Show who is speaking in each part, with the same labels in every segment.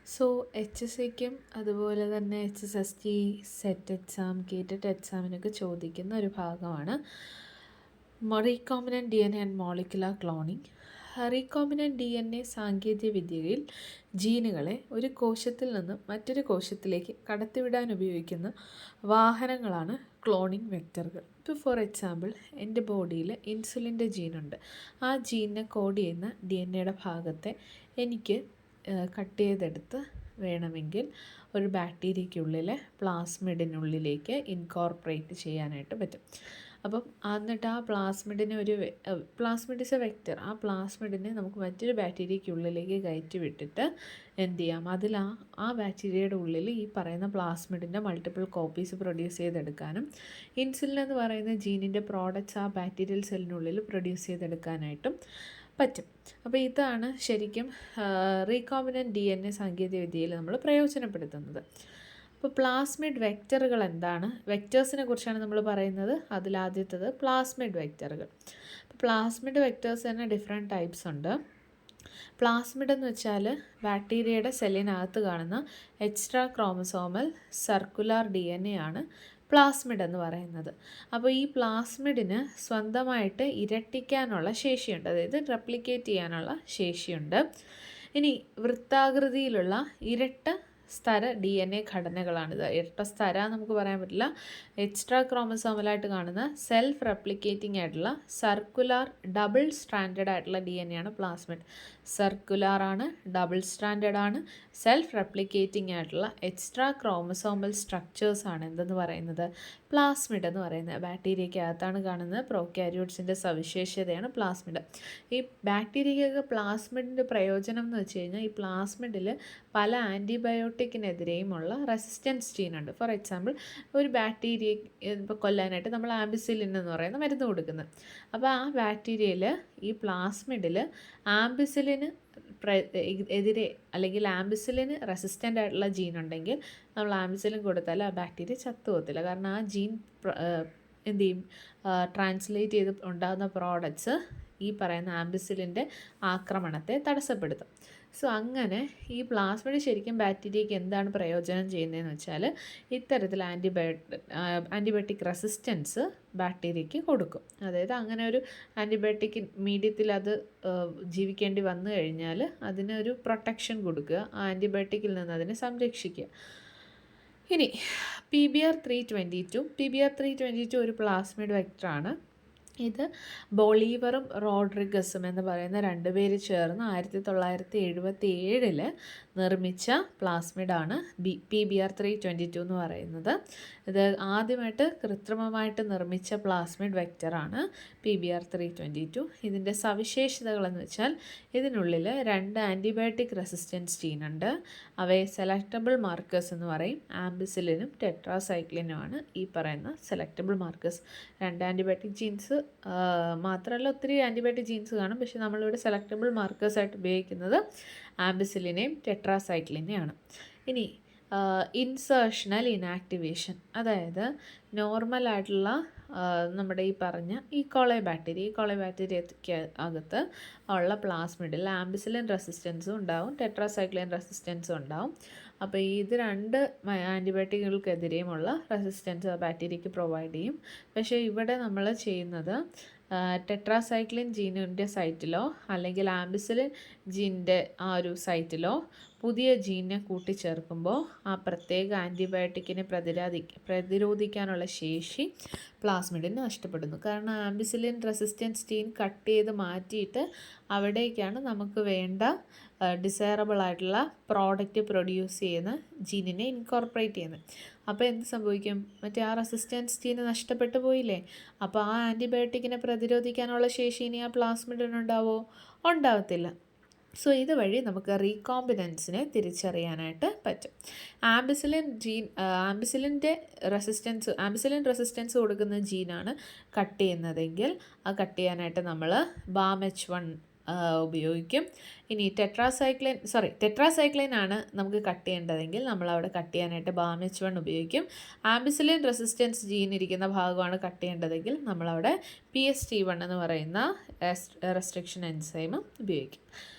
Speaker 1: So H S സിക്കും അതുപോലെ തന്നെ HSST, set exam, gated എക്സാമിനൊക്കെ ചോദിക്കുന്ന ഒരു ഭാഗമാണ് recombinant DNA and molecular cloning. Recombinant DNA സാങ്കേതിക വിദ്യയിൽ ജീനുകളെ ഒരു കോശത്തിൽ നിന്നും മറ്റൊരു കോശത്തിലേക്ക് കടത്തിവിടാൻ ഉപയോഗിക്കുന്ന വാഹനങ്ങളാണ് ക്ലോണിംഗ് വെക്ടറുകൾ. ഇപ്പോൾ ഫോർ എക്സാമ്പിൾ, എൻ്റെ ബോഡിയിൽ ഇൻസുലിൻ്റെ ജീനുണ്ട്. ആ ജീനിനെ കോഡ് ചെയ്യുന്ന DNA ഭാഗത്തെ എനിക്ക് കട്ട് ചെയ്തെടുത്ത് വേണമെങ്കിൽ ഒരു ബാക്ടീരിയയ്ക്കുള്ളിലെ പ്ലാസ്മിഡിനുള്ളിലേക്ക് ഇൻകോർപ്പറേറ്റ് ചെയ്യാനായിട്ട് പറ്റും. അപ്പം എന്നിട്ട് ആ പ്ലാസ്മിഡിനെ പ്ലാസ്മിഡ് ഇസ് എ വെക്റ്റർ. ആ പ്ലാസ്മിഡിനെ നമുക്ക് മറ്റൊരു ബാക്ടീരിയയ്ക്കുള്ളിലേക്ക് കയറ്റി വിട്ടിട്ട് എന്ത് ചെയ്യാം, അതിൽ ആ ബാക്ടീരിയയുടെ ഉള്ളിൽ ഈ പറയുന്ന പ്ലാസ്മിഡിൻ്റെ മൾട്ടിപ്പിൾ കോപ്പീസ് പ്രൊഡ്യൂസ് ചെയ്തെടുക്കാനും ഇൻസുലിൻ എന്ന് പറയുന്ന ജീനിൻ്റെ പ്രോഡക്റ്റ്സ് ആ ബാക്ടീരിയൽ സെല്ലിനുള്ളിൽ പ്രൊഡ്യൂസ് ചെയ്തെടുക്കാനായിട്ടും പറ്റും. അപ്പോൾ ഇതാണ് ശരിക്കും റീകോമ്പിനൻറ്റ് DNA സാങ്കേതികവിദ്യയിൽ നമ്മൾ പ്രയോജനപ്പെടുത്തുന്നത്. അപ്പോൾ പ്ലാസ്മിഡ് വെക്റ്ററുകൾ എന്താണ്? വെക്റ്റേഴ്സിനെ കുറിച്ചാണ് നമ്മൾ പറയുന്നത്. അതിലാദ്യത്തത് പ്ലാസ്മിഡ് വെക്റ്ററുകൾ. പ്ലാസ്മിഡ് വെക്റ്റേഴ്സ് തന്നെ ഡിഫറെൻറ്റ് ടൈപ്സ് ഉണ്ട്. പ്ലാസ്മിഡ് എന്ന് വെച്ചാൽ ബാക്ടീരിയയുടെ സെല്ലിനകത്ത് കാണുന്ന എക്സ്ട്രാ ക്രോമസോമൽ സർക്കുലാർ DNA ആണ് പ്ലാസ്മിഡ് എന്ന് പറയുന്നത്. അപ്പോൾ ഈ പ്ലാസ്മിഡിന് സ്വന്തമായിട്ട് ഇരട്ടിക്കാനുള്ള ശേഷിയുണ്ട്, അതായത് റെപ്ലിക്കേറ്റ് ചെയ്യാനുള്ള ശേഷിയുണ്ട്. ഇനി വൃത്താകൃതിയിലുള്ള ഇരട്ട സ്തര DNA ഘടനകളാണിത്. ഇരട്ട സ്തര നമുക്ക് പറയാൻ പറ്റില്ല. എക്സ്ട്രാ ക്രോമസോമലായിട്ട് കാണുന്ന സെൽഫ് റെപ്ലിക്കേറ്റിംഗ് ആയിട്ടുള്ള സർക്കുലാർ ഡബിൾ സ്ട്രാൻഡഡ് ആയിട്ടുള്ള DNA ആണ് പ്ലാസ്മിഡ്. സർക്കുലാർ ആണ്, ഡബിൾ സ്ട്രാൻഡഡ് ആണ്, സെൽഫ് റെപ്ലിക്കേറ്റിംഗ് ആയിട്ടുള്ള എക്സ്ട്രാ ക്രോമസോമൽ സ്ട്രക്ചേഴ്സ് ആണ് എന്തെന്ന് പറയുന്നത്, പ്ലാസ്മിഡ് എന്ന് പറയുന്നത്. ബാക്ടീരിയയ്ക്കകത്താണ് കാണുന്നത്. പ്രോക്യാരിയോട്സിൻ്റെ സവിശേഷതയാണ് പ്ലാസ്മിഡ്. ഈ ബാക്ടീരിയയ്ക്കൊക്കെ പ്ലാസ്മിഡിൻ്റെ പ്രയോജനം എന്ന് വെച്ച് കഴിഞ്ഞാൽ ഈ പ്ലാസ്മിഡിൽ പല ആൻറ്റിബയോട്ടിക്കിനെതിരെയുമുള്ള റെസിസ്റ്റൻസ് ജീനുണ്ട്. ഫോർ എക്സാമ്പിൾ, ഒരു ബാക്ടീരിയ ഇപ്പോൾ കൊല്ലാനായിട്ട് നമ്മൾ ആംബിസിലിൻ എന്ന് പറയുന്ന മരുന്ന് കൊടുക്കുന്നത്. അപ്പോൾ ആ ബാക്ടീരിയയിൽ ഈ പ്ലാസ്മിഡിൽ ആംബിസിലിന് എതിരെ അല്ലെങ്കിൽ ആംബിസിലിന് റെസിസ്റ്റൻ്റ് ആയിട്ടുള്ള ജീൻ ഉണ്ടെങ്കിൽ നമ്മൾ ആംബിസിലിൻ കൊടുത്താൽ ആ ബാക്ടീരിയ ചത്തുപോകത്തില്ല. കാരണം ആ ജീൻ എന്ത് ചെയ്യും, ട്രാൻസ്ലേറ്റ് ചെയ്ത് ഉണ്ടാകുന്ന പ്രോഡക്ട്സ് ഈ പറയുന്ന ആംബിസിലിൻ്റെ ആക്രമണത്തെ തടസ്സപ്പെടുത്തും. സോ അങ്ങനെ ഈ പ്ലാസ്മിഡ് ശരിക്കും ബാക്ടീരിയയ്ക്ക് എന്താണ് പ്രയോജനം ചെയ്യുന്നതെന്ന് വെച്ചാൽ ഇത്തരത്തിൽ ആൻറ്റിബയോട്ടിക് റെസിസ്റ്റൻസ് ബാക്ടീരിയയ്ക്ക് കൊടുക്കും. അതായത് അങ്ങനെ ഒരു ആൻറ്റിബയോട്ടിക് മീഡിയത്തിൽ അത് ജീവിക്കേണ്ടി വന്നു കഴിഞ്ഞാൽ അതിനൊരു പ്രൊട്ടക്ഷൻ കൊടുക്കുക, ആ ആൻറ്റിബയോട്ടിക്കിൽ നിന്ന് അതിനെ സംരക്ഷിക്കുക. ഇനി PBr322 ഒരു പ്ലാസ്മിഡ് വെക്ടറാണ്. ഇത് ബൊളീവറും റോഡ്രിഗസും എന്ന് പറയുന്ന രണ്ടുപേര് ചേർന്ന് 1977 നിർമ്മിച്ച പ്ലാസ്മിഡാണ് PBr322 എന്ന് പറയുന്നത്. ഇത് ആദ്യമായിട്ട് കൃത്രിമമായിട്ട് നിർമ്മിച്ച പ്ലാസ്മിഡ് വെക്റ്ററാണ് PBr322. ഇതിൻ്റെ സവിശേഷതകളെന്ന് വെച്ചാൽ ഇതിനുള്ളിൽ 2 ആൻറ്റിബയോട്ടിക് റെസിസ്റ്റൻസ് ജീനുണ്ട്. അവയെ സെലക്റ്റബിൾ മാർക്കേഴ്സ് എന്ന് പറയും. ആംബിസിലിനും ടെട്രാസൈക്ലിനുമാണ് ഈ പറയുന്ന സെലക്റ്റബിൾ മാർക്കേഴ്സ്. 2 ആൻറ്റിബയോട്ടിക് ജീൻസ് മാത്രമല്ല, ഒത്തിരി ആൻറ്റിബയോട്ടിക് ജീൻസ് കാണും. പക്ഷേ നമ്മളിവിടെ സെലക്റ്റബിൾ മാർക്കേഴ്സായിട്ട് ഉപയോഗിക്കുന്നത് ആംബിസിലിനെയും ടെട്രാസൈക്ലിനെയാണ്. ഇനി ഇൻസേർഷണൽ ഇനാക്ടിവേഷൻ, അതായത് നോർമലായിട്ടുള്ള നമ്മുടെ ഈ പറഞ്ഞ ഈക്കോളൈ ബാക്ടീരിയയ്ക്ക് അകത്ത് ഉള്ള പ്ലാസ്മിഡിൽ ആംബിസിലിൻ റെസിസ്റ്റൻസും ഉണ്ടാവും, ടെട്രാസൈക്ലിൻ റെസിസ്റ്റൻസും ഉണ്ടാവും. അപ്പോൾ ഇത് 2 ആൻറ്റിബയോട്ടിക്കുകൾക്കെതിരെയുമുള്ള റെസിസ്റ്റൻസ് ബാക്ടീരിയയ്ക്ക് പ്രൊവൈഡ് ചെയ്യും. പക്ഷേ ഇവിടെ നമ്മൾ ചെയ്യുന്നത് ടെട്രാസൈക്ലിൻ ജീനിൻ്റെ സൈറ്റിലോ അല്ലെങ്കിൽ ആംബിസിലിൻ ജീനിൻ്റെ ആ ഒരു സൈറ്റിലോ പുതിയ ജീനിനെ കൂട്ടിച്ചേർക്കുമ്പോൾ ആ പ്രത്യേക ആൻറ്റിബയോട്ടിക്കിനെ പ്രതിരോധിക്കാനുള്ള ശേഷി പ്ലാസ്മിഡിന് നഷ്ടപ്പെടുന്നു. കാരണം ആംബിസിലിൻ റെസിസ്റ്റൻസ് ജീൻ കട്ട് ചെയ്ത് മാറ്റിയിട്ട് അവിടേക്കാണ് നമുക്ക് വേണ്ട ഡിസൈറബിൾ ആയിട്ടുള്ള പ്രോഡക്റ്റ് പ്രൊഡ്യൂസ് ചെയ്യുന്ന ജീനിനെ ഇൻകോർപ്പറേറ്റ് ചെയ്യുന്നത്. അപ്പോൾ എന്ത് സംഭവിക്കും, മറ്റേ ആ റെസിസ്റ്റൻസ് ജീന് നഷ്ടപ്പെട്ടു പോയില്ലേ. അപ്പോൾ ആ ആൻറ്റിബയോട്ടിക്കിനെ പ്രതിരോധിക്കാനുള്ള ശേഷി ഇനി ആ പ്ലാസ്മിഡിനുണ്ടാവോ? ഉണ്ടാവത്തില്ല. സോ ഇതുവഴി നമുക്ക് റീകോമ്പിനൻസിനെ തിരിച്ചറിയാനായിട്ട് പറ്റും. ആംബിസിലിൻ റെസിസ്റ്റൻസ് കൊടുക്കുന്ന ജീനാണ് കട്ട് ചെയ്യുന്നതെങ്കിൽ ആ കട്ട് ചെയ്യാനായിട്ട് നമ്മൾ BAM-H1 ഉപയോഗിക്കും. ഇനി ടെട്രാസൈക്ലിൻ ആണ് നമുക്ക് കട്ട് ചെയ്യേണ്ടതെങ്കിൽ നമ്മൾ അവിടെ കട്ട് ചെയ്യാനായിട്ട് BAM-H1 ഉപയോഗിക്കും. ആംബിസിലിൻ റെസിസ്റ്റൻസ് ജീൻ ഇരിക്കുന്ന ഭാഗമാണ് കട്ട് ചെയ്യേണ്ടതെങ്കിൽ നമ്മളവിടെ PST1 എന്ന് പറയുന്ന റെസ്ട്രിക്ഷൻ എൻസൈം ഉപയോഗിക്കും.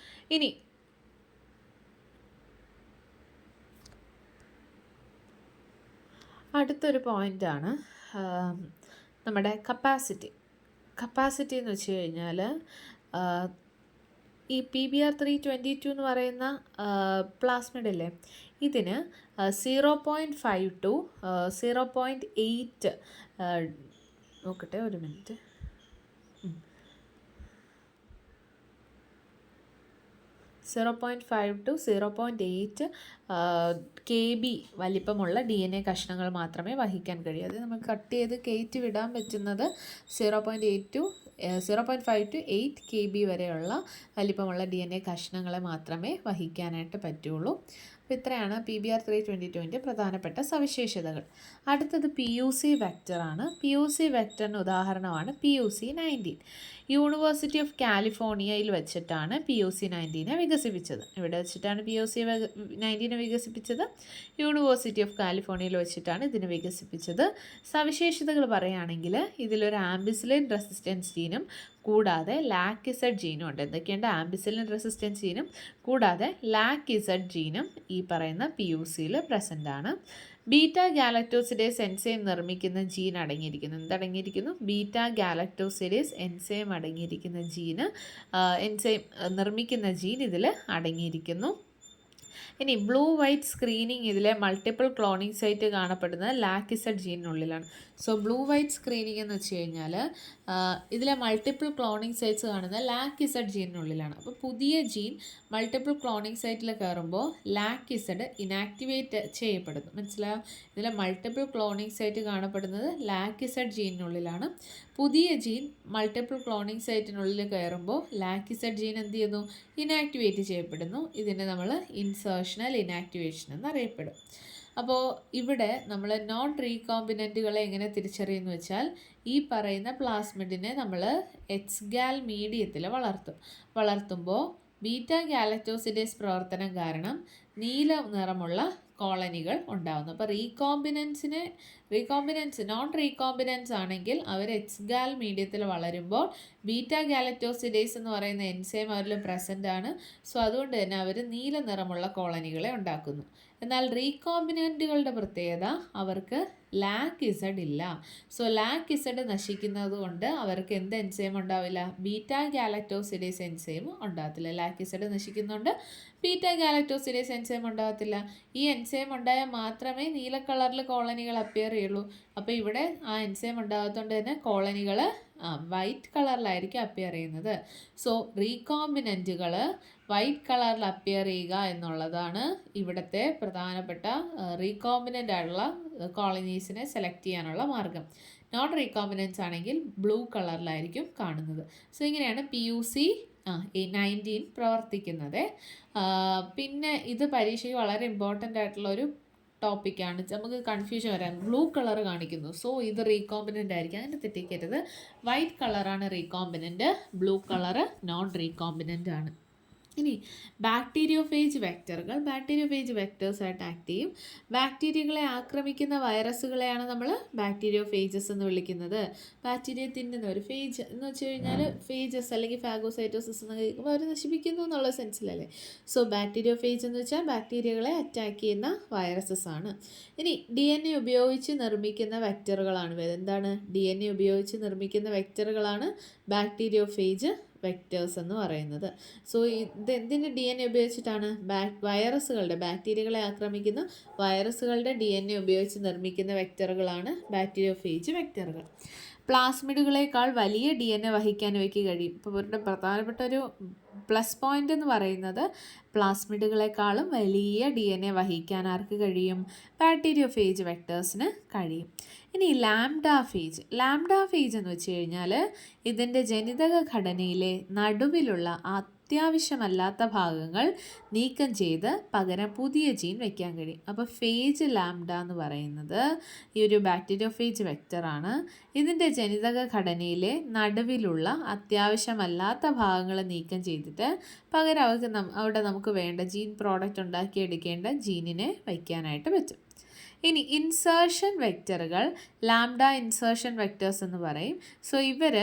Speaker 1: ഇനി അടുത്തൊരു പോയിൻ്റാണ് നമ്മുടെ കപ്പാസിറ്റി എന്ന് വെച്ച് കഴിഞ്ഞാൽ ഈ PBr322 എന്ന് പറയുന്ന പ്ലാസ്മിഡില്ലേ, ഇതിന് 0.5 to 0.8 നോക്കട്ടെ ഒരു മിനിറ്റ്, 0.5 to 0.8 KB വലിപ്പമുള്ള DNA കഷ്ണങ്ങൾ മാത്രമേ വഹിക്കാൻ കഴിയൂ. അത് നമുക്ക് കട്ട് ചെയ്ത് കയറ്റി വിടാൻ പറ്റുന്നത് 0.5 to 8 KB വരെയുള്ള വലിപ്പമുള്ള DNA കഷ്ണങ്ങളെ മാത്രമേ വഹിക്കാനായിട്ട് പറ്റുള്ളൂ. അപ്പോൾ ഇത്രയാണ് PBr322ൻ്റെ പ്രധാനപ്പെട്ട സവിശേഷതകൾ. അടുത്തത് PUC വെക്റ്ററാണ്. PUC വെക്റ്ററിന് ഉദാഹരണമാണ് PUC-19. യൂണിവേഴ്സിറ്റി ഓഫ് കാലിഫോർണിയയിൽ വെച്ചിട്ടാണ് PUC-19 വികസിപ്പിച്ചത്. ഇവിടെ വെച്ചിട്ടാണ് PUC-19 വികസിപ്പിച്ചത്, യൂണിവേഴ്സിറ്റി ഓഫ് കാലിഫോർണിയയിൽ വെച്ചിട്ടാണ് ഇതിന് വികസിപ്പിച്ചത്. സവിശേഷതകൾ പറയുകയാണെങ്കിൽ ഇതിലൊരു ആംബിസിലിൻ റെസിസ്റ്റൻസ് ജീനും കൂടാതെ ലാക്കിസഡ് ജീനും ഉണ്ട്. എന്തൊക്കെയുണ്ട്? ആംബിസിലിൻ റെസിസ്റ്റൻസ് ജീനും കൂടാതെ ലാക്കിസഡ് ജീനും ഈ പറയുന്ന PUCയിൽ പ്രസൻ്റ് ആണ്. ബീറ്റ ഗാലക്ടോസിഡേസ് എൻസൈം നിർമ്മിക്കുന്ന ജീൻ അടങ്ങിയിരിക്കുന്നു. എന്തടങ്ങിയിരിക്കുന്നു? ബീറ്റ ഗാലക്ടോസിഡേസ് എൻസൈം അടങ്ങിയിരിക്കുന്ന ജീന് എൻസൈം നിർമ്മിക്കുന്ന ജീൻ ഇതിൽ അടങ്ങിയിരിക്കുന്നു. ഇനി ബ്ലൂ വൈറ്റ് സ്ക്രീനിങ് ഇതിലെ മൾട്ടിപ്പിൾ ക്ലോണിങ് സൈറ്റ് കാണപ്പെടുന്നത് ലാക്കിസഡ് ജീനിനുള്ളിലാണ്. സോ ബ്ലൂ വൈറ്റ് സ്ക്രീനിങ് എന്ന് വെച്ച് കഴിഞ്ഞാൽ ഇതിലെ മൾട്ടിപ്പിൾ ക്ലോണിങ് സൈറ്റ്സ് കാണുന്നത് ലാക്കിസഡ് ജീനിനുള്ളിലാണ്. അപ്പോൾ പുതിയ ജീൻ മൾട്ടിപ്പിൾ ക്ലോണിങ് സൈറ്റിൽ കയറുമ്പോൾ ലാക്കിസഡ് ഇനാക്ടിവേറ്റ് ചെയ്യപ്പെടുന്നു. മനസ്സിലായോ? ഇതിലെ മൾട്ടിപ്പിൾ ക്ലോണിങ് സൈറ്റ് കാണപ്പെടുന്നത് ലാക്കിസഡ് ജീനിനുള്ളിലാണ്. പുതിയ ജീൻ മൾട്ടിപ്പിൾ ക്ലോണിങ് സൈറ്റിനുള്ളിൽ കയറുമ്പോൾ ലാക്കിസഡ് ജീൻ എന്ത് ചെയ്യുന്നു? ഇനാക്ടിവേറ്റ് ചെയ്യപ്പെടുന്നു. ഇതിനെ നമ്മൾ ഇൻസേർഷണൽ ഇനാക്ടിവേഷൻ എന്നറിയപ്പെടും. അപ്പോൾ ഇവിടെ നമ്മൾ നോൺ റീകോമ്പിനൻറ്റുകളെ എങ്ങനെ തിരിച്ചറിയുന്നു വെച്ചാൽ, ഈ പറയുന്ന പ്ലാസ്മിഡിനെ നമ്മൾ എക്സ്ഗാൽ മീഡിയത്തിൽ വളർത്തുമ്പോൾ ബീറ്റ ഗാലക്ടോസിഡേസ് പ്രവർത്തനം കാരണം നീല നിറമുള്ള കോളനികൾ ഉണ്ടാകുന്നു. അപ്പോൾ നോൺ റീകോമ്പിനൻസ് ആണെങ്കിൽ അവർ എക്സ്ഗാൽ മീഡിയത്തിൽ വളരുമ്പോൾ ബീറ്റ ഗാലക്ടോസിഡേസ് എന്ന് പറയുന്ന എൻസൈം അവരിൽ പ്രസൻ്റ് ആണ്. സോ അതുകൊണ്ട് തന്നെ അവർ നീല നിറമുള്ള കോളനികളെ ഉണ്ടാക്കുന്നു. എന്നാൽ റീകോമ്പിനൻറ്റുകളുടെ പ്രത്യേകത, അവർക്ക് ലാക്കിസഡ് ഇല്ല. സോ ലാക്കിസഡ് നശിക്കുന്നത് കൊണ്ട് അവർക്ക് എന്ത് എൻസൈം ഉണ്ടാവില്ല? ബീറ്റ ഗാലക്ടോസിഡേസ് എൻസൈം ഉണ്ടാകത്തില്ല. ലാക്കിസഡ് നശിക്കുന്നുണ്ട്, ബീറ്റ ഗാലക്ടോസിഡേസ് എൻസൈം ഉണ്ടാകത്തില്ല. ഈ എൻസൈം ഉണ്ടായാൽ മാത്രമേ നീല കളറിൽ കോളനികൾ അപ്പിയർ ചെയ്യുള്ളൂ. അപ്പോൾ ഇവിടെ ആ എൻസൈം ഉണ്ടാകത്തോണ്ട് തന്നെ കോളനികൾ വൈറ്റ് കളറിലായിരിക്കും അപ്പിയർ ചെയ്യുന്നത്. സോ റീകോമ്പിനൻറ്റുകൾ വൈറ്റ് കളറിൽ അപ്പിയർ ചെയ്യുക എന്നുള്ളതാണ് ഇവിടുത്തെ പ്രധാനപ്പെട്ട റീകോമ്പിനൻ്റ് ആയിട്ടുള്ള കോളനീസിനെ സെലക്ട് ചെയ്യാനുള്ള മാർഗം. നോൺ റീകോമ്പിനൻസ് ആണെങ്കിൽ ബ്ലൂ കളറിലായിരിക്കും കാണുന്നത്. സോ ഇങ്ങനെയാണ് PUC-19 പ്രവർത്തിക്കുന്നത്. പിന്നെ ഇത് പരീക്ഷയ്ക്ക് വളരെ ഇമ്പോർട്ടൻ്റ് ആയിട്ടുള്ളൊരു ടോപ്പിക്കാണ്. നമുക്ക് കൺഫ്യൂഷൻ വരാൻ ബ്ലൂ കളർ കാണിക്കുന്നു, സോ ഇത് റീകോമ്പിനൻ്റ് ആയിരിക്കും. അങ്ങനെ തെറ്റിക്കരുത്. വൈറ്റ് കളറാണ് recombinant, blue colour non recombinant ആണ്. ഇനി ബാക്ടീരിയോഫേജ് വെക്റ്ററുകൾ ബാക്ടീരിയോഫേജ് വെക്റ്റേഴ്സായിട്ട് ആക്ട് ചെയ്യും. ബാക്ടീരിയകളെ ആക്രമിക്കുന്ന വൈറസുകളെയാണ് നമ്മൾ ബാക്ടീരിയോഫേജസ് എന്ന് വിളിക്കുന്നത്. ബാക്ടീരിയ തിന്നുന്ന ഒരു ഫേജ് എന്ന് വെച്ച് കഴിഞ്ഞാൽ ഫേജസ് അല്ലെങ്കിൽ ഫാഗോസൈറ്റോസിസ് എന്ന് കേൾക്കുമ്പോൾ അവർ നശിപ്പിക്കുന്നു എന്നുള്ള സെൻസിലല്ലേ. സോ ബാക്ടീരിയോഫേജ് എന്ന് വെച്ചാൽ ബാക്ടീരിയകളെ അറ്റാക്ക് ചെയ്യുന്ന വൈറസസ് ആണ്. ഇനി DNA ഉപയോഗിച്ച് നിർമ്മിക്കുന്ന വെക്റ്ററുകളാണ്. എന്താണ്? DNA ഉപയോഗിച്ച് നിർമ്മിക്കുന്ന വെക്റ്ററുകളാണ് ബാക്ടീരിയോഫേജ് വെക്റ്റേഴ്സ് എന്ന് പറയുന്നത്. സോ ഇത് എന്തിൻ്റെ DNA ഉപയോഗിച്ചിട്ടാണ്? ബാക്ടീരിയകളെ ആക്രമിക്കുന്ന വൈറസുകളുടെ DNA ഉപയോഗിച്ച് നിർമ്മിക്കുന്ന വെക്റ്ററുകളാണ് ബാക്ടീരിയോഫേജ് വെക്റ്ററുകൾ. പ്ലാസ്മിഡുകളേക്കാൾ വലിയ DNA വഹിക്കാൻ ഇവയ്ക്ക് കഴിയും. ഇപ്പോൾ ഇവരുടെ പ്രധാനപ്പെട്ട ഒരു പ്ലസ് പോയിൻ്റ് എന്ന് പറയുന്നത് പ്ലാസ്മിഡുകളെക്കാളും വലിയ DNA വഹിക്കാൻ ആർക്ക് കഴിയും? ബാക്ടീരിയോഫേജ് വെക്റ്റേഴ്സിന് കഴിയും. ഇനി ലാംഡ ഫേജ് എന്ന് വെച്ച് കഴിഞ്ഞാൽ ഇതിൻ്റെ ജനിതക ഘടനയിലെ നടുവിലുള്ള അത്യാവശ്യമല്ലാത്ത ഭാഗങ്ങൾ നീക്കം ചെയ്ത് പകരം പുതിയ ജീൻ വയ്ക്കാൻ കഴിയും. അപ്പോൾ ഫേജ് ലാംഡ എന്ന് പറയുന്നത് ഈ ഒരു ബാക്ടീരിയോഫേജ് വെക്റ്ററാണ്. ഇതിൻ്റെ ജനിതക ഘടനയിലെ നടുവിലുള്ള അത്യാവശ്യമല്ലാത്ത ഭാഗങ്ങൾ നീക്കം ചെയ്തിട്ട് പകരം അവിടെ നമുക്ക് വേണ്ട ജീൻ പ്രോഡക്റ്റ് ഉണ്ടാക്കിയെടുക്കേണ്ട ജീനിനെ വയ്ക്കാനായിട്ട് പറ്റും. ഇനി ഇൻസേർഷൻ വെക്റ്ററുകൾ ലാംഡ ഇൻസേർഷൻ വെക്റ്റേഴ്സ് എന്ന് പറയും. സോ ഇവർ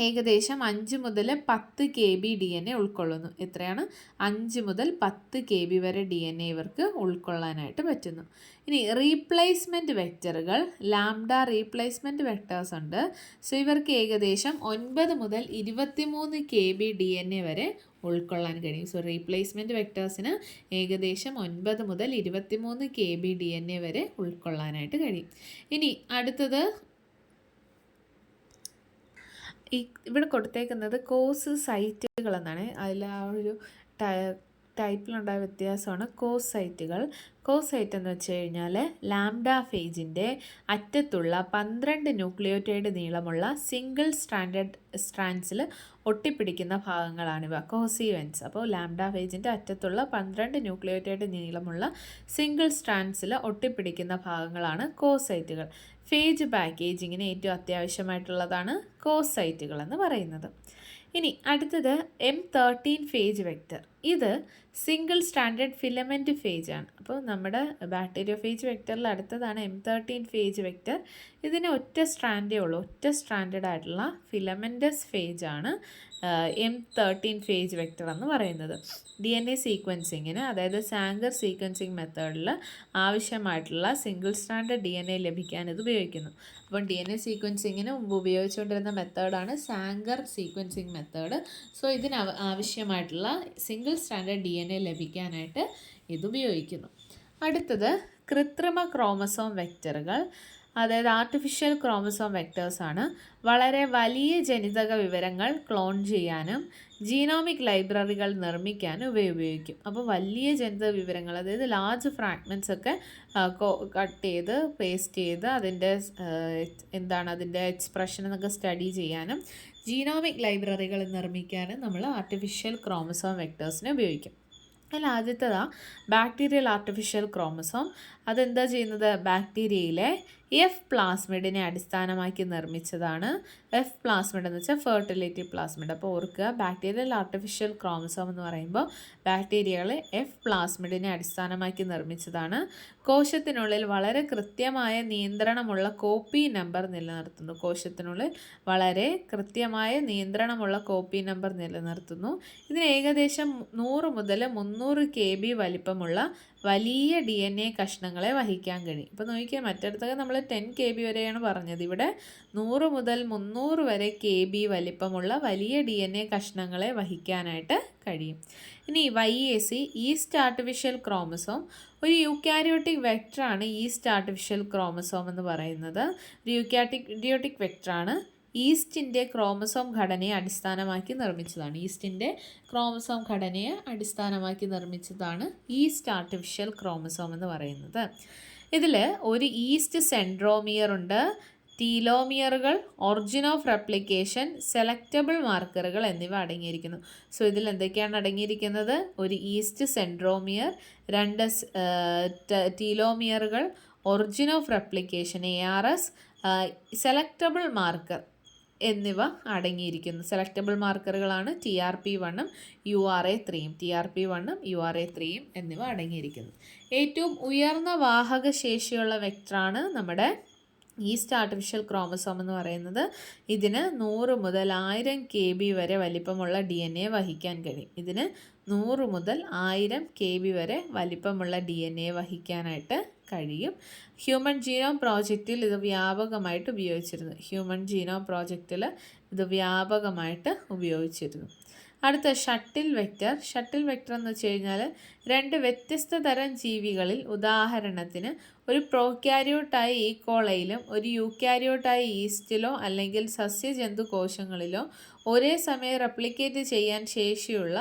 Speaker 1: ഏകദേശം 5 മുതൽ 10 KB DNA ഉൾക്കൊള്ളുന്നു. എത്രയാണ്? 5 മുതൽ 10 KB വരെ DNA ഇവർക്ക് ഉൾക്കൊള്ളാനായിട്ട് പറ്റുന്നു. ഇനി റീപ്ലേസ്മെൻറ്റ് വെക്റ്ററുകൾ, ലാംഡ റീപ്ലേസ്മെൻറ്റ് വെക്ടേഴ്സ് ഉണ്ട്. സോ ഇവർക്ക് ഏകദേശം 9 മുതൽ 23 KB DNA വരെ ഉൾക്കൊള്ളാൻ കഴിയും. സോ റീപ്ലേസ്മെൻറ്റ് വെക്ടേഴ്സിന് ഏകദേശം 9 മുതൽ 23 KB DNA വരെ ഉൾക്കൊള്ളാനായിട്ട് കഴിയും. ഇനി അടുത്തത് ഇവിടെ കൊടുത്തേക്കുന്നത് കോസ് സൈറ്റുകൾ എന്നാണ്. അതിൽ ആ ഒരു ടൈപ്പിലുണ്ടായ വ്യത്യാസമാണ് കോസ് സൈറ്റുകൾ. കോസ് സൈറ്റ് എന്ന് വെച്ച് കഴിഞ്ഞാൽ ലാംഡ ഫേജിൻ്റെ അറ്റത്തുള്ള 12 ന്യൂക്ലിയോറ്റൈഡ് നീളമുള്ള സിംഗിൾ സ്ട്രാൻഡ്സിൽ ഒട്ടിപ്പിടിക്കുന്ന ഭാഗങ്ങളാണിവ, കോസീവൻസ്. അപ്പോൾ ലാംഡ ഫേജിൻ്റെ അറ്റത്തുള്ള 12 ന്യൂക്ലിയോറ്റൈഡ് നീളമുള്ള സിംഗിൾ സ്ട്രാൻഡ്സിൽ ഒട്ടിപ്പിടിക്കുന്ന ഭാഗങ്ങളാണ് കോസ് സൈറ്റുകൾ. ഫേജ് പാക്കേജിങ്ങിന് ഏറ്റവും അത്യാവശ്യമായിട്ടുള്ളതാണ് കോസ് സൈറ്റുകൾ എന്ന് പറയുന്നത്. ഇനി അടുത്തത് M13 ഫേജ് വെക്റ്റർ. ഇത് സിംഗിൾ സ്റ്റാൻഡേർഡ് ഫിലമെൻറ്റ് ഫേജ് ആണ്. അപ്പോൾ നമ്മുടെ ബാക്ടീരിയോ ഫേജ് വെക്റ്ററിൽ അടുത്തതാണ് M13 ഫേജ് വെക്റ്റർ. ഇതിന് ഒറ്റ സ്ട്രാൻഡേ ഉള്ളൂ, ഒറ്റ സ്ട്രാൻഡഡ് ആയിട്ടുള്ള ഫിലമെൻറ്റസ് ഫേജ് ആണ് M13 ഫേജ് വെക്റ്റർ എന്ന് പറയുന്നത്. DNA സീക്വൻസിങ്ങിന്, അതായത് സാങ്കർ സീക്വൻസിങ് മെത്തേഡിൽ ആവശ്യമായിട്ടുള്ള സിംഗിൾ സ്റ്റാൻഡേർഡ് DNA ലഭിക്കാൻ ഇത് ഉപയോഗിക്കുന്നു. അപ്പം DNA സീക്വൻസിങ്ങിന് മുമ്പ് ഉപയോഗിച്ചുകൊണ്ടിരുന്ന മെത്തേഡാണ് സാങ്കർ സീക്വൻസിങ് മെത്തേഡ്. സോ ഇതിന് ആവശ്യമായിട്ടുള്ള സിംഗിൾ സ്റ്റാൻഡേർഡ് DNA ലഭിക്കാനായിട്ട് ഇത് ഉപയോഗിക്കുന്നു. അടുത്തത് കൃത്രിമ ക്രോമസോം വെക്റ്ററുകൾ, അതായത് ആർട്ടിഫിഷ്യൽ ക്രോമസോം വെക്ടേഴ്സാണ്. വളരെ വലിയ ജനിതക വിവരങ്ങൾ ക്ലോൺ ചെയ്യാനും ജീനോമിക് ലൈബ്രറികൾ നിർമ്മിക്കാനും ഉപയോഗിക്കും. അപ്പോൾ വലിയ ജനിതക വിവരങ്ങൾ, അതായത് ലാർജ് ഫ്രാഗ്മെൻറ്റ്സ് ഒക്കെ കട്ട് ചെയ്ത് പേസ്റ്റ് ചെയ്ത് അതിൻ്റെ അതിൻ്റെ എക്സ്പ്രഷൻ എന്നൊക്കെ സ്റ്റഡി ചെയ്യാനും ജീനോമിക് ലൈബ്രറികൾ നിർമ്മിക്കാനും നമ്മൾ ആർട്ടിഫിഷ്യൽ ക്രോമസോം വെക്ടേഴ്സിനെ ഉപയോഗിക്കും. അതിൽ ആദ്യത്തേതാണ് ബാക്ടീരിയൽ ആർട്ടിഫിഷ്യൽ ക്രോമസോം. അതെന്താ ചെയ്യുന്നത്? ബാക്ടീരിയയിലെ എഫ് പ്ലാസ്മിഡിനെ അടിസ്ഥാനമാക്കി നിർമ്മിച്ചതാണ്. എഫ് പ്ലാസ്മിഡ് എന്ന് വെച്ചാൽ ഫെർട്ടിലിറ്റി പ്ലാസ്മിഡ്. അപ്പോൾ ഓർക്കുക, ബാക്ടീരിയൽ ആർട്ടിഫിഷ്യൽ ക്രോമസോം എന്ന് പറയുമ്പോൾ ബാക്ടീരിയകളെ എഫ് പ്ലാസ്മിഡിനെ അടിസ്ഥാനമാക്കി നിർമ്മിച്ചതാണ്. കോശത്തിനുള്ളിൽ വളരെ കൃത്യമായ നിയന്ത്രണമുള്ള കോപ്പി നമ്പർ നിലനിർത്തുന്നു. കോശത്തിനുള്ളിൽ വളരെ കൃത്യമായ നിയന്ത്രണമുള്ള കോപ്പി നമ്പർ നിലനിർത്തുന്നു. ഇതിന് ഏകദേശം 100 മുതൽ 300 KB വലിപ്പമുള്ള വലിയ DNA കഷ്ണങ്ങളെ വഹിക്കാൻ കഴിയും. ഇപ്പോൾ നോക്കിയാൽ മറ്റിടത്തൊക്കെ നമ്മൾ 10 KB വരെയാണ് പറഞ്ഞത്. ഇവിടെ 100 മുതൽ 300 വരെ KB വലിപ്പമുള്ള വലിയ DNA കഷ്ണങ്ങളെ വഹിക്കാനായിട്ട് കഴിയും. ഇനി YAC, ഈസ്റ്റ് ആർട്ടിഫിഷ്യൽ ക്രോമസോം. ഒരു യൂക്കാരിയോട്ടിക് വെക്ടറാണ് ഈസ്റ്റ് ആർട്ടിഫിഷ്യൽ ക്രോമസോം എന്ന് പറയുന്നത്. ഒരു യൂക്കാരിയോട്ടിക് വെക്ടറാണ്. ഈസ്റ്റിൻ്റെ ക്രോമസോം ഘടനയെ അടിസ്ഥാനമാക്കി നിർമ്മിച്ചതാണ്. ഈസ്റ്റിൻ്റെ ക്രോമസോം ഘടനയെ അടിസ്ഥാനമാക്കി നിർമ്മിച്ചതാണ് ഈസ്റ്റ് ആർട്ടിഫിഷ്യൽ ക്രോമസോം എന്ന് പറയുന്നത്. ഇതിൽ ഒരു ഈസ്റ്റ് സെൻട്രോമിയർ ഉണ്ട്, ടീലോമിയറുകൾ, ഒറിജിൻ ഓഫ് റെപ്ലിക്കേഷൻ, സെലക്റ്റബിൾ മാർക്കറുകൾ എന്നിവ അടങ്ങിയിരിക്കുന്നു. സോ ഇതിൽ എന്തൊക്കെയാണ് അടങ്ങിയിരിക്കുന്നത്? ഒരു ഈസ്റ്റ് സെൻട്രോമിയർ, 2 ടീലോമിയറുകൾ, origin of replication ARS, selectable marker എന്നിവ അടങ്ങിയിരിക്കുന്നു. സെലക്റ്റബിൾ മാർക്കറുകളാണ് TRP1ഉം URA3ഉം. TRP1ഉം URA3ഉം എന്നിവ അടങ്ങിയിരിക്കുന്നു. ഏറ്റവും ഉയർന്ന വാഹക ശേഷിയുള്ള വെക്ടറാണ് നമ്മുടെ ഈസ്റ്റ് ആർട്ടിഫിഷ്യൽ ക്രോമസോം എന്ന് പറയുന്നത്. ഇതിന് 100 മുതൽ 1000 KB വരെ വലിപ്പമുള്ള DNA വഹിക്കാൻ കഴിയും. ഇതിന് 100 മുതൽ 1000 KB വരെ വലിപ്പമുള്ള DNA വഹിക്കാനായിട്ട് കഴിയും. ഹ്യൂമൻ ജീനോം പ്രോജക്റ്റിൽ ഇത് വ്യാപകമായിട്ട് ഉപയോഗിച്ചിരുന്നു. അടുത്ത ഷട്ടിൽ വെക്റ്റർ. ഷട്ടിൽ വെക്റ്റർ എന്ന് വെച്ച് കഴിഞ്ഞാൽ 2 വ്യത്യസ്ത തരം ജീവികളിൽ, ഉദാഹരണത്തിന് ഒരു പ്രോക്യാരിയോട്ടായ ഈക്കോളയിലും ഒരു യൂക്യാരിയോട്ടായ ഈസ്റ്റിലോ അല്ലെങ്കിൽ സസ്യജന്തു കോശങ്ങളിലോ ഒരേ സമയം റെപ്ലിക്കേറ്റ് ചെയ്യാൻ ശേഷിയുള്ള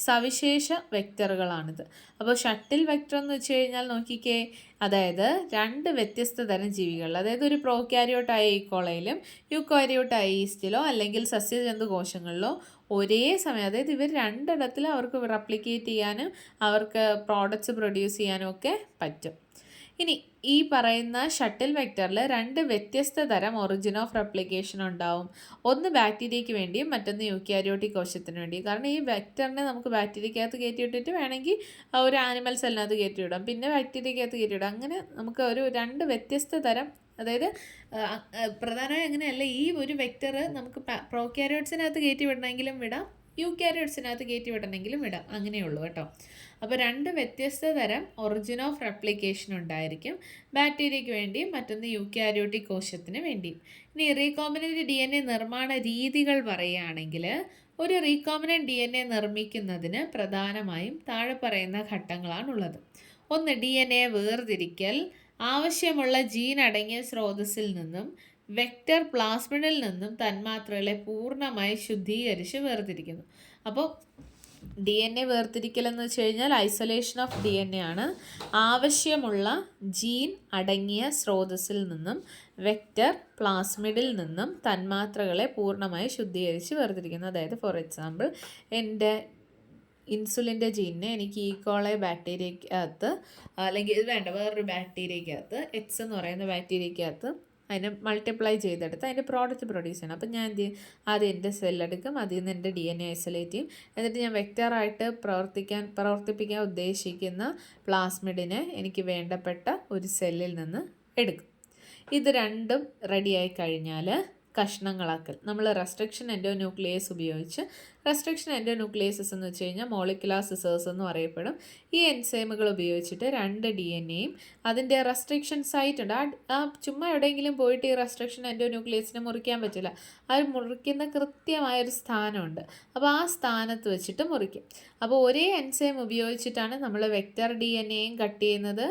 Speaker 1: സവിശേഷ വെക്റ്ററുകളാണിത്. അപ്പോൾ ഷട്ടിൽ വെക്റ്റർ എന്ന് വെച്ച് കഴിഞ്ഞാൽ നോക്കിക്കേ, അതായത് 2 വ്യത്യസ്ത തരം ജീവികൾ, അതായത് ഒരു പ്രോക്യാരിയോട്ടായ ഈക്കോളയിലും യൂക്യാരിയോട്ടായ ഈസ്റ്റിലോ അല്ലെങ്കിൽ സസ്യജന്തു കോശങ്ങളിലോ ഒരേ സമയം, അതായത് ഇവർ 2 ഇടത്തിൽ അവർക്ക് റെപ്ലിക്കേറ്റ് ചെയ്യാനും അവർക്ക് പ്രോഡക്റ്റ്സ് പ്രൊഡ്യൂസ് ചെയ്യാനും ഒക്കെ പറ്റും. ഇനി ഈ പറയുന്ന ഷട്ടിൽ വെക്റ്ററിൽ 2 വ്യത്യസ്ത തരം ഒറിജിൻ ഓഫ് റെപ്ലിക്കേഷൻ ഉണ്ടാവും. ഒന്ന് ബാക്ടീരിയയ്ക്ക് വേണ്ടിയും മറ്റൊന്ന് യൂക്യാരിയോട്ടിക് കോശത്തിന് വേണ്ടിയും. കാരണം ഈ വെക്റ്ററിനെ നമുക്ക് ബാക്ടീരിയക്കകത്ത് കയറ്റിവിട്ടിട്ട് വേണമെങ്കിൽ ഒരു ആനിമൽ സെല്ലിനകത്ത് കയറ്റിവിടാം, പിന്നെ ബാക്ടീരിയക്കകത്ത് കയറ്റിവിടാം. അങ്ങനെ നമുക്ക് ഒരു 2 വ്യത്യസ്ത തരം അതായത് പ്രധാനമായി അങ്ങനെയല്ല, ഈ ഒരു വെക്റ്റർ നമുക്ക് പ്രോക്യാരിയോട്സിനകത്ത് കയറ്റി വിടണമെങ്കിലും വിടാം, യൂക്യാരിയോട്സിനകത്ത് കയറ്റി വിടണമെങ്കിലും വിടാം, അങ്ങനെയുള്ളൂ കേട്ടോ. അപ്പോൾ 2 വ്യത്യസ്ത തരം ഒറിജിൻ ഓഫ് റെപ്ലിക്കേഷൻ ഉണ്ടായിരിക്കും, ബാക്ടീരിയയ്ക്ക് വേണ്ടിയും മറ്റൊന്ന് യൂക്യാരിയോട്ടിക് കോശത്തിന് വേണ്ടിയും. ഇനി റീകോമ്പിനൻ്റ് DNA നിർമ്മാണ രീതികൾ പറയുകയാണെങ്കിൽ, ഒരു റീകോമ്പിനൻ്റ് DNA നിർമ്മിക്കുന്നതിന് പ്രധാനമായും താഴെ പറയുന്ന ഘട്ടങ്ങളാണുള്ളത്. 1. DNA വേർതിരിക്കൽ. ആവശ്യമുള്ള ജീൻ അടങ്ങിയ സ്രോതസ്സിൽ നിന്നും വെക്റ്റർ പ്ലാസ്മിഡിൽ നിന്നും തന്മാത്രകളെ പൂർണ്ണമായി ശുദ്ധീകരിച്ച് വേർതിരിക്കുന്നു. അപ്പോൾ DNA വേർതിരിക്കൽ എന്ന് വെച്ച് കഴിഞ്ഞാൽ ഐസൊലേഷൻ ഓഫ് DNA ആണ്. ആവശ്യമുള്ള ജീൻ അടങ്ങിയ സ്രോതസ്സിൽ നിന്നും വെക്റ്റർ പ്ലാസ്മിഡിൽ നിന്നും തന്മാത്രകളെ പൂർണ്ണമായി ശുദ്ധീകരിച്ച് വേർതിരിക്കുന്നു. അതായത് ഫോർ എക്സാമ്പിൾ, എൻ്റെ ഇൻസുലിൻ്റെ ജീനിനെ എനിക്ക് ഈക്കോളെ ബാക്ടീരിയക്കകത്ത്, അല്ലെങ്കിൽ ഇത് വേണ്ട വേറൊരു ബാക്ടീരിയക്കകത്ത്, എക്സ് എന്ന് പറയുന്ന ബാക്ടീരിയക്കകത്ത് അതിനെ മൾട്ടിപ്ലൈ ചെയ്തെടുത്ത് അതിൻ്റെ പ്രോഡക്റ്റ് പ്രൊഡ്യൂസ് ചെയ്യണം. അപ്പം ഞാൻ എന്ത് ചെയ്യും, ആദ്യം എൻ്റെ സെല്ലെടുക്കും, അതിൽ നിന്ന് എൻ്റെ DNA ഐസൊലേറ്റ് ചെയ്യും, എന്നിട്ട് ഞാൻ വെക്റ്ററായിട്ട് പ്രവർത്തിപ്പിക്കാൻ ഉദ്ദേശിക്കുന്ന പ്ലാസ്മിഡിനെ എനിക്ക് വേണ്ടപ്പെട്ട ഒരു സെല്ലിൽ നിന്ന് എടുക്കും. ഇത് രണ്ടും റെഡിയായി കഴിഞ്ഞാൽ കഷ്ണങ്ങളാക്കൽ. നമ്മൾ റെസ്ട്രിക്ഷൻ എൻഡോന്യൂക്ലിയേസ് ഉപയോഗിച്ച്, റെസ്ട്രിക്ഷൻ എൻഡോന്യൂക്ലിയേസസ് എന്ന് വെച്ച് കഴിഞ്ഞാൽ മോളിക്കുലാർ സിസേഴ്സ് എന്ന് പറയപ്പെടും. ഈ എൻസൈമുകൾ ഉപയോഗിച്ചിട്ട് 2 DNAയും അതിൻ്റെ റെസ്ട്രിക്ഷൻ സൈറ്റ് ഉണ്ട്, ആ ചുമ്മാ എവിടെയെങ്കിലും പോയിട്ട് ഈ റെസ്ട്രിക്ഷൻ എൻഡോന്യൂക്ലിയേസിനെ മുറിക്കാൻ പറ്റില്ല, അത് മുറിക്കുന്ന കൃത്യമായൊരു സ്ഥാനമുണ്ട്. അപ്പോൾ ആ സ്ഥാനത്ത് വെച്ചിട്ട് മുറിക്കും. അപ്പോൾ ഒരേ എൻസൈം ഉപയോഗിച്ചിട്ടാണ് നമ്മൾ വെക്റ്റർ DNAയും കട്ട് ചെയ്യുന്നത്,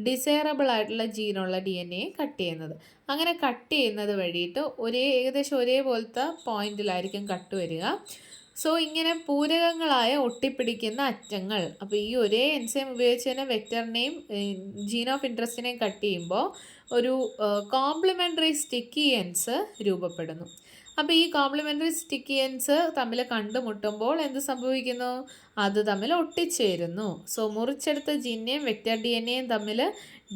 Speaker 1: ഡിസൈറബിൾ ആയിട്ടുള്ള ജീനുള്ള DNAയും കട്ട് ചെയ്യുന്നത്. അങ്ങനെ കട്ട് ചെയ്യുന്നത് വഴിയിട്ട് ഏകദേശം ഒരേപോലത്തെ പോയിന്റിലായിരിക്കും കട്ട് വരിക. സോ ഇങ്ങനെ പൂരകങ്ങളായ ഒട്ടിപ്പിടിക്കുന്ന അറ്റങ്ങൾ, അപ്പോൾ ഈ ഒരേ എൻസൈം ഉപയോഗിച്ച് തന്നെ വെക്റ്ററിനെയും ജീൻ ഓഫ് ഇൻട്രസ്റ്റിനെയും കട്ട് ചെയ്യുമ്പോൾ ഒരു കോംപ്ലിമെൻ്ററി സ്റ്റിക്കി എൻഡ്സ് രൂപപ്പെടുന്നു. അപ്പോൾ ഈ കോംപ്ലിമെൻ്ററി സ്റ്റിക്കി എൻഡ്സ് തമ്മിൽ കണ്ടുമുട്ടുമ്പോൾ എന്ത് സംഭവിക്കുന്നു, അത് തമ്മിൽ ഒട്ടിച്ചേരുന്നു. സോ മുറിച്ചെടുത്ത ജീനെയും വെക്റ്റർ DNAയും തമ്മിൽ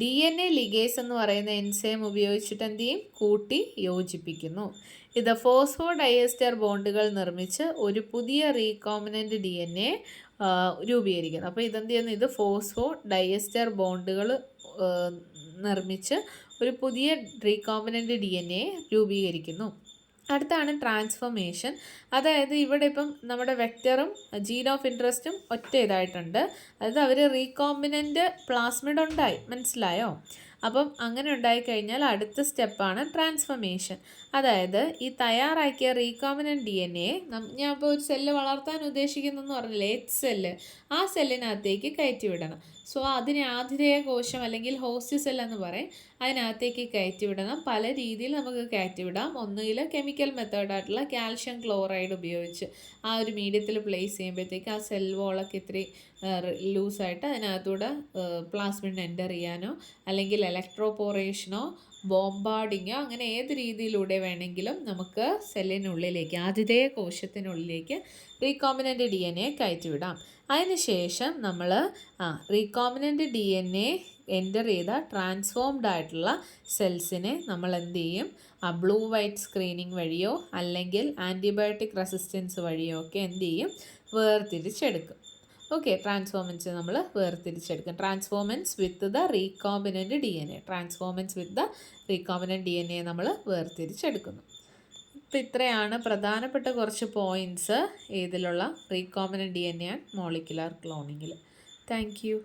Speaker 1: DNA ലിഗേസ് എന്ന് പറയുന്ന എൻസൈം ഉപയോഗിച്ചിട്ട് എന്ത് ചെയ്യും, കൂട്ടി യോജിപ്പിക്കുന്നു. ഇത് ഫോസ്ഫോ ഡയസ്റ്റർ ബോണ്ടുകൾ നിർമ്മിച്ച് ഒരു പുതിയ റീകോമ്പിനൻ്റ് DNA രൂപീകരിക്കുന്നു. അപ്പോൾ ഇതെന്ത് ചെയ്യുന്നു, ഇത് ഫോസ്ഫോ ഡയസ്റ്റർ ബോണ്ടുകൾ നിർമ്മിച്ച് ഒരു പുതിയ റീകോമ്പിനൻ്റ് DNA രൂപീകരിക്കുന്നു. അടുത്താണ് ട്രാൻസ്ഫോർമേഷൻ. അതായത് ഇവിടെ ഇപ്പം നമ്മുടെ വെക്റ്ററും ജീൻ ഓഫ് ഇൻട്രസ്റ്റും ഒറ്റ ഇതായിട്ടുണ്ട്, അതായത് അവർ റീകോമ്പിനൻ്റ് പ്ലാസ്മിഡ് ഉണ്ടായി, മനസ്സിലായോ? അപ്പം അങ്ങനെ ഉണ്ടായിക്കഴിഞ്ഞാൽ അടുത്ത സ്റ്റെപ്പാണ് ട്രാൻസ്ഫോർമേഷൻ. അതായത് ഈ തയ്യാറാക്കിയ റീകോമ്പിനൻ്റ് DNA ഞാൻ ഇപ്പോൾ ഒരു സെല്ല് വളർത്താൻ ഉദ്ദേശിക്കുന്നു എന്ന് പറഞ്ഞില്ലേ, എച്ച് സെല്ല്, ആ സെല്ലിനകത്തേക്ക് കയറ്റി വിടണം. സോ അതിനെ ആതിഥേയ കോശം അല്ലെങ്കിൽ ഹോസ്റ്റ് സെൽ എന്ന് പറയും, അതിനകത്തേക്ക് കയറ്റി വിടണം. പല രീതിയിൽ നമുക്ക് കയറ്റി വിടാം. ഒന്നുകിൽ കെമിക്കൽ മെത്തേഡായിട്ടുള്ള കാൽഷ്യം ക്ലോറൈഡ് ഉപയോഗിച്ച് ആ ഒരു മീഡിയത്തിൽ പ്ലേസ് ചെയ്യുമ്പോഴത്തേക്ക് ആ സെൽ വോളൊക്കെ ഇത്തിരി ലൂസായിട്ട് അതിനകത്തൂടെ പ്ലാസ്മിഡിന് എൻ്റർ ചെയ്യാനോ അല്ലെങ്കിൽ ഇലക്ട്രോപോറേഷനോ ബോംബാർഡിങ്ങോ അങ്ങനെ ഏത് രീതിയിലൂടെ വേണമെങ്കിലും നമുക്ക് സെല്ലിനുള്ളിലേക്ക്, ആതിഥേയ കോശത്തിനുള്ളിലേക്ക് റീകോമ്പിനൻ്റ് DNA കയറ്റിവിടാം. അതിനുശേഷം നമ്മൾ റീകോമ്പിനൻ്റ് DNA എൻ്റർ ചെയ്ത ട്രാൻസ്ഫോംഡ് ആയിട്ടുള്ള സെൽസിനെ നമ്മൾ എന്ത് ചെയ്യും, ബ്ലൂ വൈറ്റ് സ്ക്രീനിങ് വഴിയോ അല്ലെങ്കിൽ ആൻറ്റിബയോട്ടിക് റെസിസ്റ്റൻസ് വഴിയോ ഒക്കെ എന്ത് ചെയ്യും, വേർതിരിച്ചെടുക്കും. ഓക്കെ, ട്രാൻസ്ഫോമൻസ് നമ്മൾ വേർതിരിച്ചെടുക്കും. Transformants with the recombinant DNA, transformants with the recombinant DNA നമ്മൾ വേർതിരിച്ചെടുക്കുന്നു. അപ്പോൾ ഇത്രയാണ് പ്രധാനപ്പെട്ട കുറച്ച് പോയിൻറ്റ്സ് ഇതിലുള്ള റീകോമ്പിനൻ്റ് DNA ആൻഡ് മോളിക്കുലാർ ക്ലോണിങ്ങിൽ. Thank U.